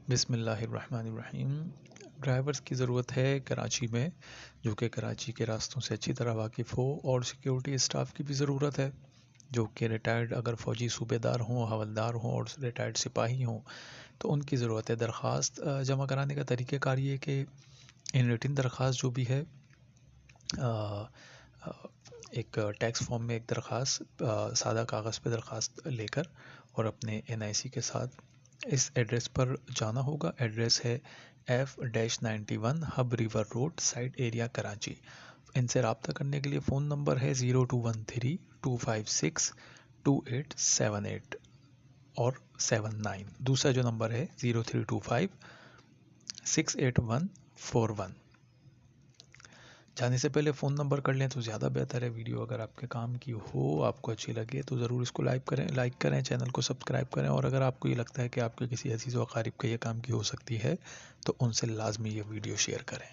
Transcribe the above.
بسم اللہ الرحمن الرحیم۔ ڈرائیورز کی ضرورت ہے کراچی میں، جو کہ کراچی کے راستوں سے اچھی طرح واقف ہو، اور سیکیورٹی اسٹاف کی بھی ضرورت ہے جو کہ ریٹائرڈ اگر فوجی صوبے دار ہوں، حوالدار ہوں اور ریٹائرڈ سپاہی ہوں تو ان کی ضرورت ہے۔ درخواست جمع کرانے کا طریقہ کار یہ ہے کہ ان ریٹن درخواست جو بھی ہے، ایک ٹیکس فارم میں ایک درخواست سادہ کاغذ پہ درخواست لے کر اور اپنے NIC کے ساتھ اس ایڈریس پر جانا ہوگا۔ ایڈریس ہے F-91 Hub river road, site area, Karachi. ان سے رابطہ کرنے کے لیے فون نمبر ہے 0213-256-2878 اور 79۔ دوسرا جو نمبر ہے 0325-68141۔ جانے سے پہلے فون نمبر کر لیں تو زیادہ بہتر ہے۔ ویڈیو اگر آپ کے کام کی ہو، آپ کو اچھی لگے تو ضرور اس کو لائک کریں، چینل کو سبسکرائب کریں، اور اگر آپ کو یہ لگتا ہے کہ آپ کے کسی عزیز و اقارب کا یہ کام کی ہو سکتی ہے تو ان سے لازمی یہ ویڈیو شیئر کریں۔